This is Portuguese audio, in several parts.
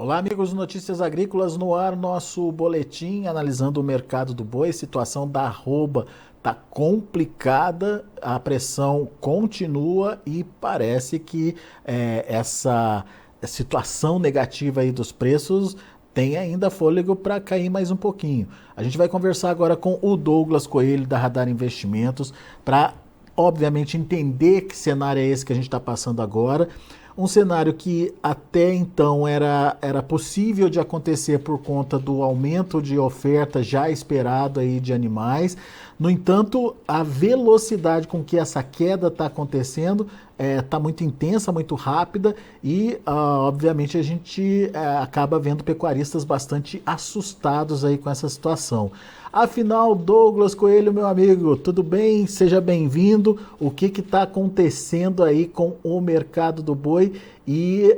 Olá, amigos do Notícias Agrícolas, no ar nosso boletim analisando o mercado do boi. Situação da arroba está complicada, a pressão continua e parece que essa situação negativa aí dos preços tem ainda fôlego para cair mais um pouquinho. A gente vai conversar agora com o Douglas Coelho da Radar Investimentos para, obviamente, entender que cenário é esse que a gente está passando agora. Um cenário que até então era possível de acontecer por conta do aumento de oferta já esperado aí de animais. No entanto, a velocidade com que essa queda está acontecendo está muito intensa, muito rápida e, obviamente, a gente acaba vendo pecuaristas bastante assustados aí com essa situação. Afinal, Douglas Coelho, meu amigo, tudo bem? Seja bem-vindo. O que está acontecendo aí com o mercado do boi? E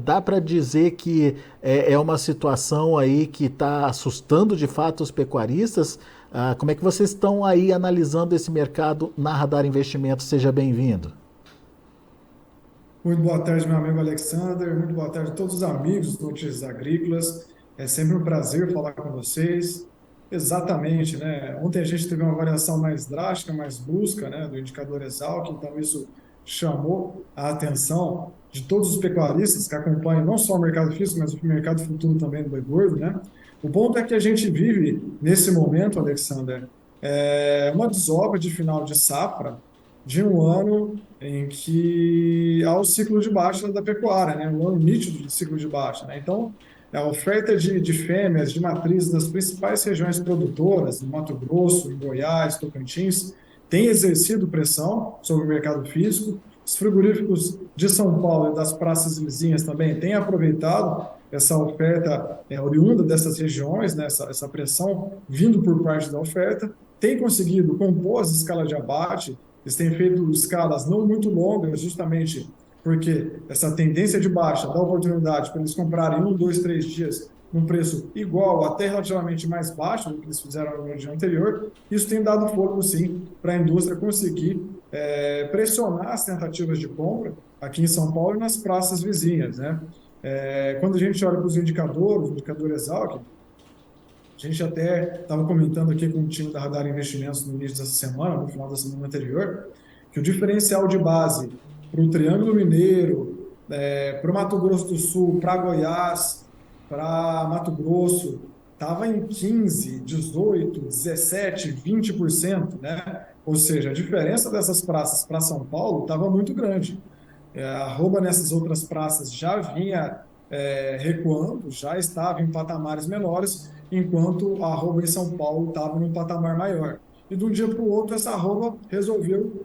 dá para dizer que é uma situação aí que está assustando de fato os pecuaristas? Como é que vocês estão aí analisando esse mercado na Radar Investimentos? Seja bem-vindo. Muito boa tarde, meu amigo Alexander. Muito boa tarde a todos os amigos do Notícias Agrícolas. É sempre um prazer falar com vocês. Exatamente, né? Ontem a gente teve uma variação mais drástica, mais brusca, né, do indicador Exalc, então isso chamou a atenção de todos os pecuaristas que acompanham não só o mercado físico, mas o mercado futuro também do boi gordo, né? O ponto é que a gente vive nesse momento, Alexander, uma desova de final de safra de um ano em que há o ciclo de baixa da pecuária, né? Um ano nítido de ciclo de baixa, né? Então, a oferta de fêmeas, de matrizes das principais regiões produtoras, no Mato Grosso, em Goiás, Tocantins, tem exercido pressão sobre o mercado físico. Os frigoríficos de São Paulo e das praças vizinhas também têm aproveitado essa oferta oriunda dessas regiões, né? Essa pressão vindo por parte da oferta, tem conseguido compor as escalas de abate. Eles têm feito escalas não muito longas, justamente porque essa tendência de baixa dá oportunidade para eles comprarem 1, 2, 3 dias num preço igual, até relativamente mais baixo do que eles fizeram no dia anterior. Isso tem dado fôlego, sim, para a indústria conseguir pressionar as tentativas de compra aqui em São Paulo e nas praças vizinhas, né? Quando a gente olha para os indicadores, o indicador Exalc, a gente até estava comentando aqui com o time da Radar Investimentos no início dessa semana, no final da semana anterior, que o diferencial de base para o Triângulo Mineiro, para o Mato Grosso do Sul, para Goiás, para Mato Grosso, estava em 15, 18, 17, 20%, né? Ou seja, a diferença dessas praças para São Paulo estava muito grande. A arroba nessas outras praças já vinha recuando, já estava em patamares menores, enquanto a arroba em São Paulo estava num patamar maior. E de um dia para o outro, essa arroba resolveu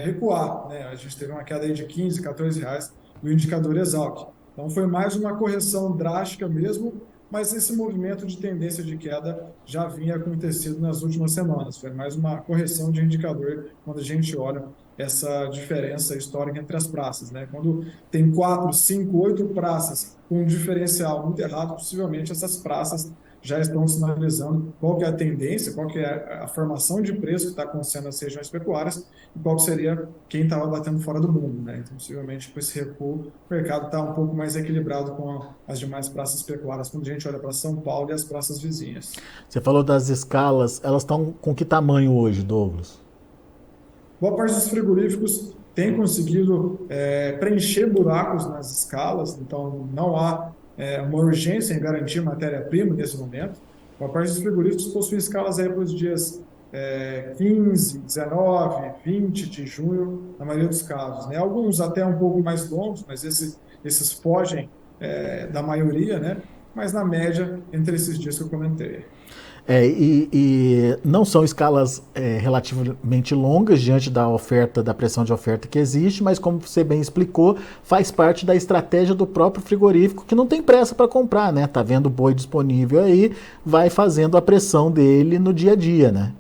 recuar, né? A gente teve uma queda aí de 15, R$ 14 no indicador Exalc. Então, foi mais uma correção drástica mesmo, mas esse movimento de tendência de queda já vinha acontecendo nas últimas semanas. Foi mais uma correção de indicador quando a gente olha essa diferença histórica entre as praças, né? Quando tem 4, 5, 8 praças com um diferencial muito errado, possivelmente essas praças já estão sinalizando qual que é a tendência, qual que é a formação de preço que está acontecendo nas regiões pecuárias e qual seria quem estava batendo fora do mundo, né? Então, possivelmente, com esse recuo, o mercado está um pouco mais equilibrado com as demais praças pecuárias, quando a gente olha para São Paulo e as praças vizinhas. Você falou das escalas, elas estão com que tamanho hoje, Douglas? Boa parte dos frigoríficos tem conseguido preencher buracos nas escalas, então não há uma urgência em garantir matéria-prima nesse momento. Boa parte dos frigoríficos possuem escalas aí para os dias 15, 19, 20 de junho, na maioria dos casos, né? Alguns até um pouco mais longos, mas esses fogem da maioria, né? Mas na média, entre esses dias que eu comentei. E não são escalas relativamente longas diante da oferta, da pressão de oferta que existe, mas como você bem explicou, faz parte da estratégia do próprio frigorífico que não tem pressa para comprar, né? Tá vendo o boi disponível aí, vai fazendo a pressão dele no dia a dia, né?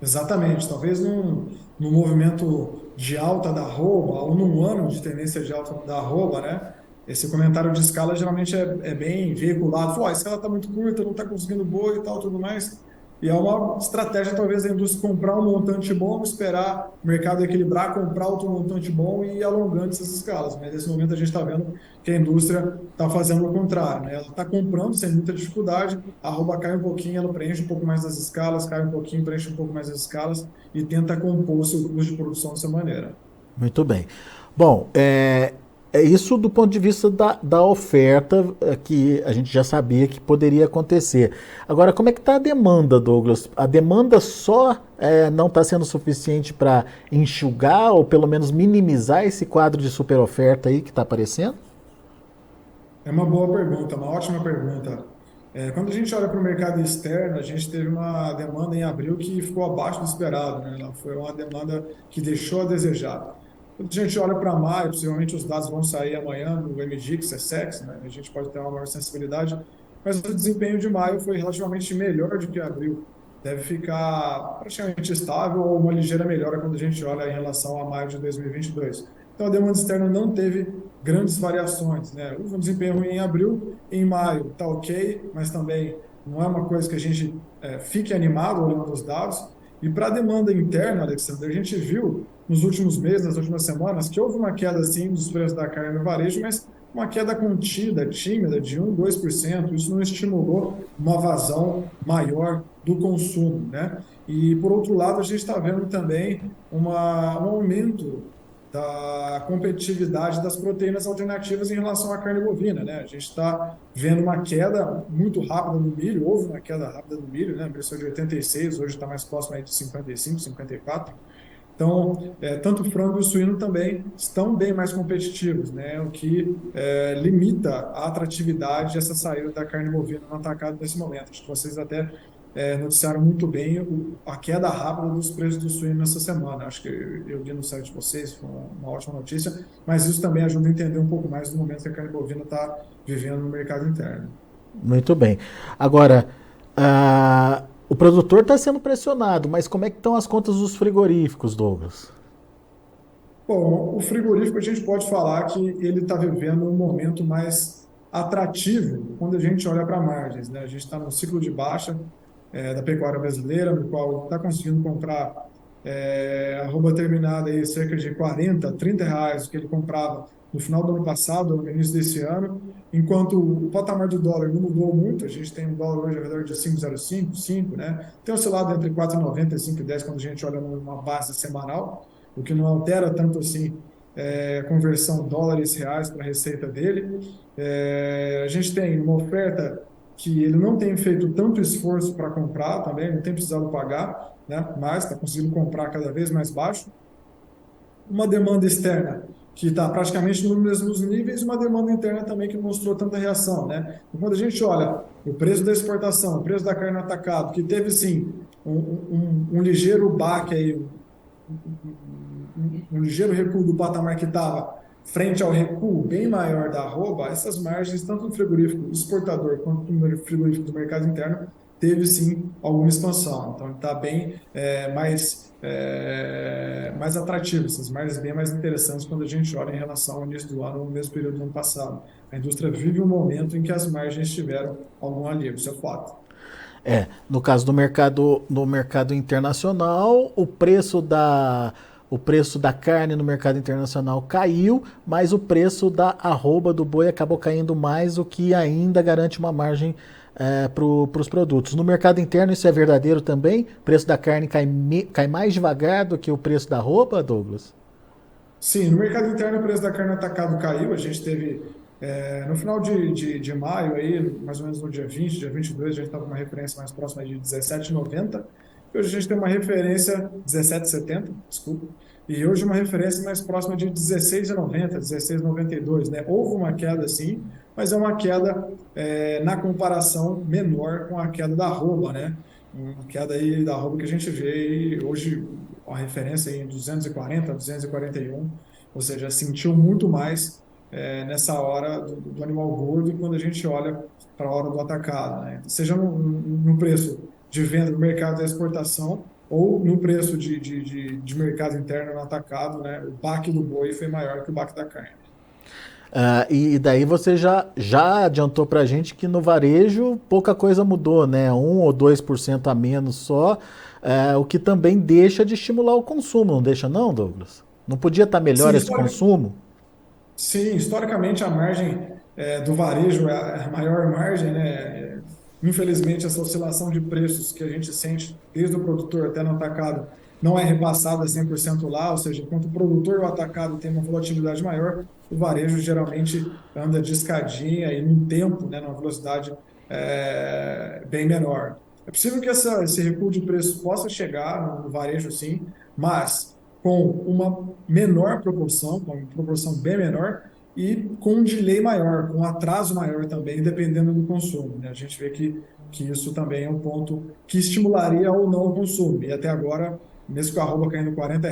Exatamente, talvez num movimento de alta da arroba, ou num ano de tendência de alta da arroba, né? Esse comentário de escala geralmente é bem veiculado. Fala, a escala está muito curta, não está conseguindo boa e tal, tudo mais. E é uma estratégia, talvez, da indústria comprar um montante bom, esperar o mercado equilibrar, comprar outro montante bom e ir alongando essas escalas. Mas nesse momento a gente está vendo que a indústria está fazendo o contrário, né? Ela está comprando sem muita dificuldade, a arroba cai um pouquinho, ela preenche um pouco mais das escalas, cai um pouquinho, preenche um pouco mais das escalas e tenta compor o seu custo de produção dessa maneira. Muito bem. Bom, é isso do ponto de vista da oferta que a gente já sabia que poderia acontecer. Agora, como é que está a demanda, Douglas? A demanda só não está sendo suficiente para enxugar ou pelo menos minimizar esse quadro de super oferta aí que está aparecendo? É uma boa pergunta, uma ótima pergunta. Quando a gente olha para o mercado externo, a gente teve uma demanda em abril que ficou abaixo do esperado, né? Ela foi uma demanda que deixou a desejar. Quando a gente olha para maio, possivelmente os dados vão sair amanhã do MDIX, SEX, né? A gente pode ter uma maior sensibilidade, mas o desempenho de maio foi relativamente melhor do que abril. Deve ficar praticamente estável ou uma ligeira melhora quando a gente olha em relação a maio de 2022. Então, a demanda externa não teve grandes variações, né? Houve um desempenho ruim em abril, em maio está ok, mas também não é uma coisa que a gente fique animado olhando os dados. E para a demanda interna, Alexandre, a gente viu nos últimos meses, nas últimas semanas, que houve uma queda sim dos preços da carne no varejo, mas uma queda contida, tímida, de 1, 2%. Isso não estimulou uma vazão maior do consumo, né? E, por outro lado, a gente está vendo também um aumento da competitividade das proteínas alternativas em relação à carne bovina, né? A gente está vendo uma queda muito rápida no milho, houve uma queda rápida no milho, né? Começou de 86, hoje está mais próximo aí de 55, 54. Então, tanto o frango e o suíno também estão bem mais competitivos, né? O que limita a atratividade dessa saída da carne bovina no atacado nesse momento. Acho que vocês até noticiaram muito bem a queda rápida dos preços do suíno nessa semana. Acho que eu li no site de vocês, foi uma ótima notícia, mas isso também ajuda a entender um pouco mais do momento que a carne bovina está vivendo no mercado interno. Muito bem. Agora, o produtor está sendo pressionado, mas como é que estão as contas dos frigoríficos, Douglas? Bom, o frigorífico a gente pode falar que ele está vivendo um momento mais atrativo quando a gente olha para margens, né? A gente está no ciclo de baixa da pecuária brasileira, no qual está conseguindo comprar arroba terminada aí cerca de 40, 30 reais o que ele comprava no final do ano passado, no início desse ano, enquanto o patamar do dólar não mudou muito, a gente tem um dólar hoje ao redor de 5,05, 5, né? Tem oscilado entre 4,90 e 5,10 quando a gente olha numa base semanal, o que não altera tanto assim a conversão dólares reais para a receita dele. A gente tem uma oferta que ele não tem feito tanto esforço para comprar também, não tem precisado pagar, né? Mas está conseguindo comprar cada vez mais baixo. Uma demanda externa que está praticamente nos mesmos níveis, e uma demanda interna também que não mostrou tanta reação, né? E quando a gente olha o preço da exportação, o preço da carne no atacado, que teve sim um ligeiro baque aí, um ligeiro recuo do patamar que estava frente ao recuo bem maior da arroba, essas margens, tanto no frigorífico exportador quanto no frigorífico do mercado interno, teve sim alguma expansão. Então, está bem mais atrativo, essas margens bem mais interessantes quando a gente olha em relação ao início do ano, no mesmo período do ano passado. A indústria vive um momento em que as margens tiveram algum alívio, isso é fato. No caso do mercado, no mercado internacional, o preço da carne no mercado internacional caiu, mas o preço da arroba do boi acabou caindo mais, o que ainda garante uma margem para os produtos. No mercado interno isso é verdadeiro também? O preço da carne cai mais devagar do que o preço da arroba, Douglas? Sim, no mercado interno o preço da carne atacado caiu. A gente teve, no final de maio, aí, mais ou menos no dia 20, dia 22, a gente estava com uma referência mais próxima de 17,90. Hoje a gente tem uma referência 17,70, desculpa. E hoje uma referência mais próxima de 16,90, 16,92, né? Houve uma queda sim, mas é uma queda na comparação menor com a queda da arroba, né? Uma queda aí da arroba que a gente vê aí hoje a referência em 240, 241, ou seja, sentiu muito mais nessa hora do animal gordo quando a gente olha para a hora do atacado, né? Seja no preço de venda no mercado da exportação ou no preço de mercado interno no atacado, né? O baque do boi foi maior que o baque da carne. E daí você já adiantou para a gente que no varejo pouca coisa mudou, né? 1 ou 2% a menos só, o que também deixa de estimular o consumo, não deixa não, Douglas? Não podia estar melhor Sim, esse consumo? sim, historicamente a margem do varejo é a maior margem, né? Infelizmente, essa oscilação de preços que a gente sente desde o produtor até no atacado não é repassada 100% lá, ou seja, enquanto o produtor e o atacado tem uma volatilidade maior, o varejo geralmente anda de escadinha e num tempo, né, numa velocidade bem menor. É possível que esse recuo de preço possa chegar no varejo, sim, mas com uma menor proporção, com uma proporção bem menor, e com um delay maior, com um atraso maior também, dependendo do consumo, né? A gente vê que isso também é um ponto que estimularia ou não o consumo. E até agora, mesmo com a arroba caindo R$ 40,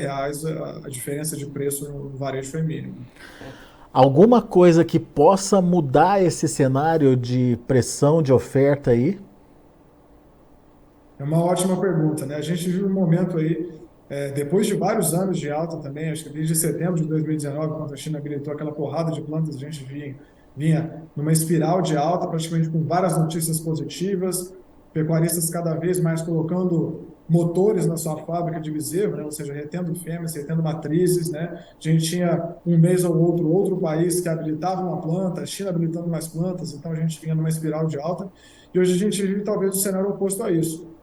a diferença de preço no varejo foi mínima. Alguma coisa que possa mudar esse cenário de pressão de oferta aí? É uma ótima pergunta, né? A gente vive um momento aí, depois de vários anos de alta também, acho que desde setembro de 2019, quando a China gritou aquela porrada de plantas, a gente vinha numa espiral de alta, praticamente com várias notícias positivas, pecuaristas cada vez mais colocando motores na sua fábrica de bezerro, né? Ou seja, retendo fêmeas, retendo matrizes, né? A gente tinha um mês ou outro país que habilitava uma planta, a China habilitando mais plantas, então a gente vinha numa espiral de alta, e hoje a gente vive talvez o cenário oposto a isso.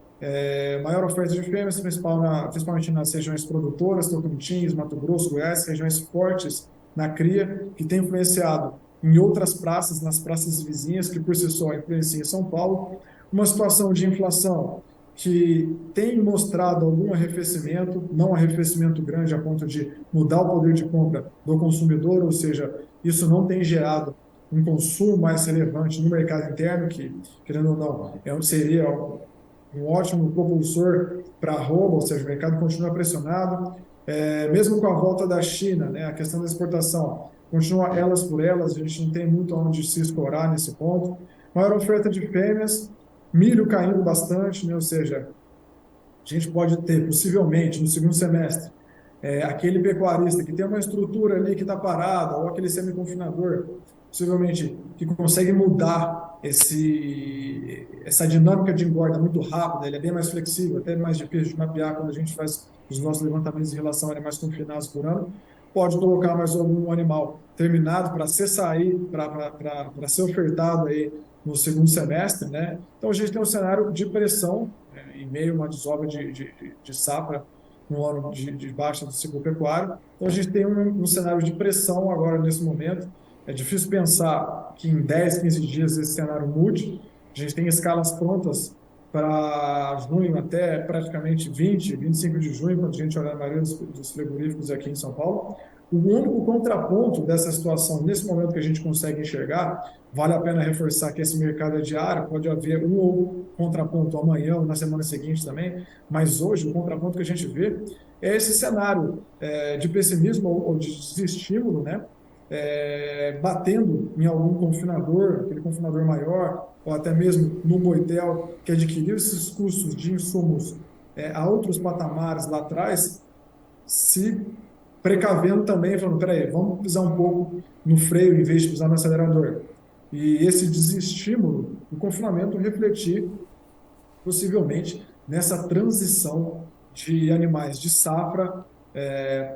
Maior oferta de fêmeas, principalmente nas regiões produtoras, Tocantins, Mato Grosso, Goiás, regiões fortes na cria, que tem influenciado em outras praças, nas praças vizinhas, que por si só influenciam em São Paulo. Uma situação de inflação que tem mostrado algum arrefecimento, não um arrefecimento grande a ponto de mudar o poder de compra do consumidor, ou seja, isso não tem gerado um consumo mais relevante no mercado interno, que, querendo ou não, seria um ótimo propulsor para a arroba, ou seja, o mercado continua pressionado, mesmo com a volta da China, né, a questão da exportação, continua elas por elas, a gente não tem muito onde se escorar nesse ponto. Maior oferta de fêmeas, milho caindo bastante, né, ou seja, a gente pode ter, possivelmente, no segundo semestre, aquele pecuarista que tem uma estrutura ali que está parada, ou aquele semi-confinador, possivelmente, que consegue mudar essa dinâmica de engorda muito rápida, ele é bem mais flexível, até mais difícil de mapear quando a gente faz os nossos levantamentos em relação a animais confinados por ano, pode colocar mais algum animal terminado para para ser ofertado aí no segundo semestre, né? Então a gente tem um cenário de pressão, em meio a uma desova de safra no ano de baixa do ciclo pecuário. Então, a gente tem um cenário de pressão agora nesse momento. É difícil pensar que em 10, 15 dias esse cenário mude. A gente tem escalas prontas para junho até praticamente 20, 25 de junho, quando a gente olhar a maioria dos frigoríficos aqui em São Paulo. O único contraponto dessa situação, nesse momento que a gente consegue enxergar, vale a pena reforçar que esse mercado é diário, pode haver um ou contraponto amanhã ou na semana seguinte também, mas hoje o contraponto que a gente vê é esse cenário de pessimismo ou de desestímulo, né? Batendo em algum confinador, aquele confinador maior, ou até mesmo no Boitel, que adquiriu esses custos de insumos a outros patamares lá atrás, se precavendo também, falando, peraí, vamos pisar um pouco no freio em vez de pisar no acelerador. E esse desestímulo, o confinamento refletir possivelmente nessa transição de animais de safra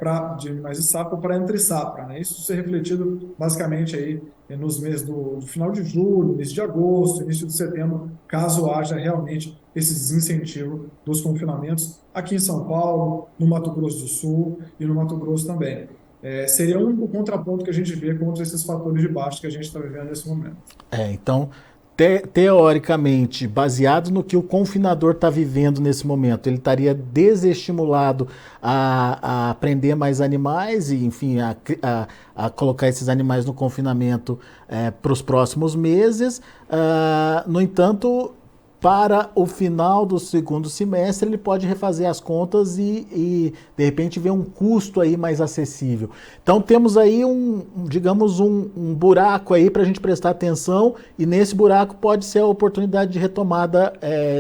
para entre safra, né? Isso ser refletido basicamente aí nos meses do final de julho, início de agosto, início de setembro, caso haja realmente esse desincentivo dos confinamentos aqui em São Paulo, no Mato Grosso do Sul e no Mato Grosso também. Seria o único contraponto que a gente vê contra esses fatores de baixo que a gente está vivendo nesse momento. Então, teoricamente, baseado no que o confinador está vivendo nesse momento, ele estaria desestimulado a prender mais animais e, enfim, a colocar esses animais no confinamento para os próximos meses. No entanto, para o final do segundo semestre, ele pode refazer as contas e de repente, ver um custo aí mais acessível. Então, temos aí digamos, um buraco aí para a gente prestar atenção, e nesse buraco pode ser a oportunidade de retomada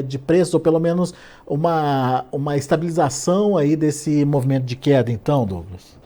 de preços, ou pelo menos uma estabilização aí desse movimento de queda, então, Douglas?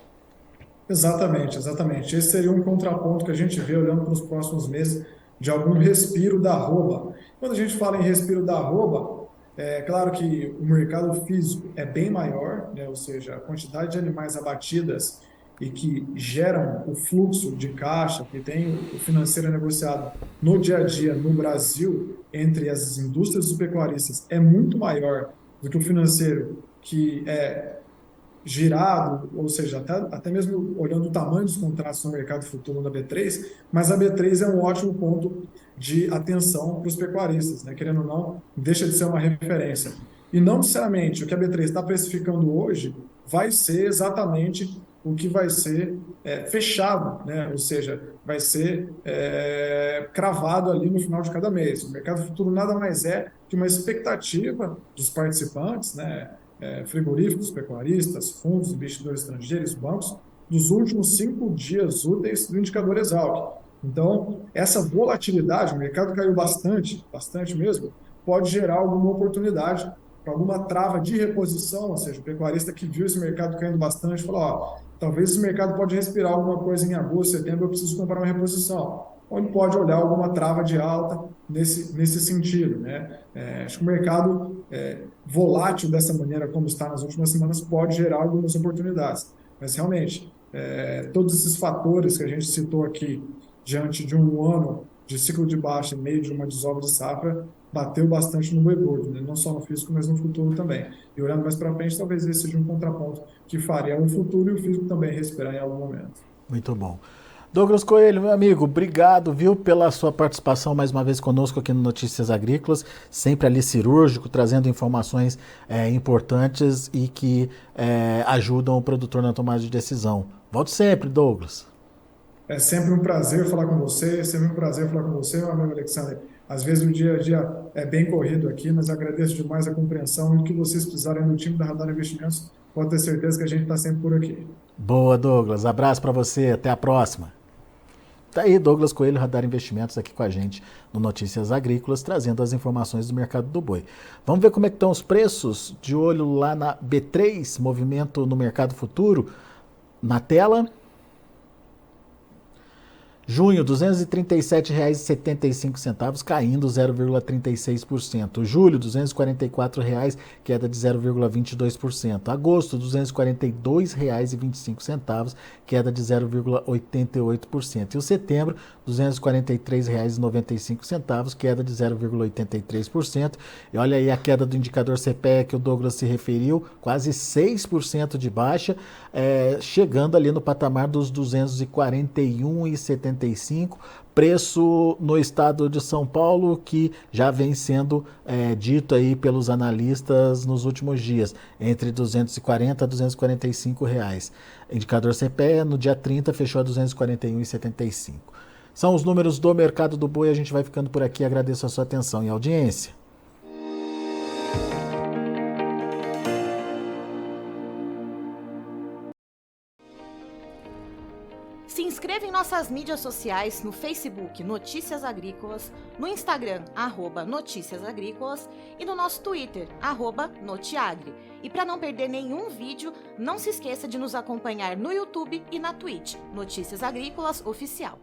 Exatamente, exatamente. Esse seria um contraponto que a gente vê olhando para os próximos meses de algum respiro da arroba. Quando a gente fala em respiro da arroba, é claro que o mercado físico é bem maior, né? Ou seja, a quantidade de animais abatidas e que geram o fluxo de caixa, que tem o financeiro negociado no dia a dia no Brasil, entre as indústrias e os pecuaristas, é muito maior do que o financeiro que é girado, ou seja, até mesmo olhando o tamanho dos contratos no mercado futuro da B3, mas a B3 é um ótimo ponto de atenção para os pecuaristas, né? Querendo ou não, deixa de ser uma referência. E não necessariamente o que a B3 está precificando hoje vai ser exatamente o que vai ser fechado, né? Ou seja, vai ser cravado ali no final de cada mês. O mercado futuro nada mais é que uma expectativa dos participantes, né? Frigoríficos, pecuaristas, fundos, investidores estrangeiros, bancos, dos últimos 5 dias úteis do indicador Exalc. Então, essa volatilidade, o mercado caiu bastante, bastante mesmo, pode gerar alguma oportunidade para alguma trava de reposição, ou seja, o pecuarista que viu esse mercado caindo bastante, falou, ó, talvez esse mercado pode respirar alguma coisa em agosto, setembro, eu preciso comprar uma reposição. Onde pode olhar alguma trava de alta nesse sentido, né? Acho que o mercado volátil dessa maneira, como está nas últimas semanas, pode gerar algumas oportunidades. Mas, realmente, todos esses fatores que a gente citou aqui, diante de um ano de ciclo de baixa, em meio de uma desova de safra, bateu bastante no boi gordo, né? Não só no físico, mas no futuro também. E olhando mais para frente, talvez esse seja um contraponto que faria o futuro e o físico também respirar em algum momento. Muito bom. Douglas Coelho, meu amigo, obrigado, viu, pela sua participação mais uma vez conosco aqui no Notícias Agrícolas, sempre ali cirúrgico, trazendo informações importantes e que ajudam o produtor na tomada de decisão. Volte sempre, Douglas. É sempre um prazer falar com você, é sempre um prazer falar com você, meu amigo Alexander. Às vezes o dia a dia é bem corrido aqui, mas agradeço demais a compreensão e o que vocês precisarem no time da Radar Investimentos, pode ter certeza que a gente está sempre por aqui. Boa, Douglas. Abraço para você, até a próxima. Tá aí Douglas Coelho, Radar Investimentos, aqui com a gente no Notícias Agrícolas, trazendo as informações do mercado do boi. Vamos ver como é que estão os preços, de olho lá na B3, movimento no mercado futuro, na tela. Junho, R$ 237,75, caindo 0,36%. Julho, R$ 244,00, queda de 0,22%. Agosto, R$ 242,25, queda de 0,88%. E o setembro, R$ 243,95, queda de 0,83%. E olha aí a queda do indicador CPEA que o Douglas se referiu, quase 6% de baixa, chegando ali no patamar dos 241,75. Preço no estado de São Paulo que já vem sendo dito aí pelos analistas nos últimos dias, entre 240 a 245 reais. Indicador CPEA no dia 30 fechou a 241,75. São os números do mercado do boi, a gente vai ficando por aqui, agradeço a sua atenção e audiência. Se inscreva em nossas mídias sociais no Facebook Notícias Agrícolas, no Instagram @Notícias Agrícolas e no nosso Twitter @Notiagre. E para não perder nenhum vídeo, não se esqueça de nos acompanhar no YouTube e na Twitch, Notícias Agrícolas Oficial.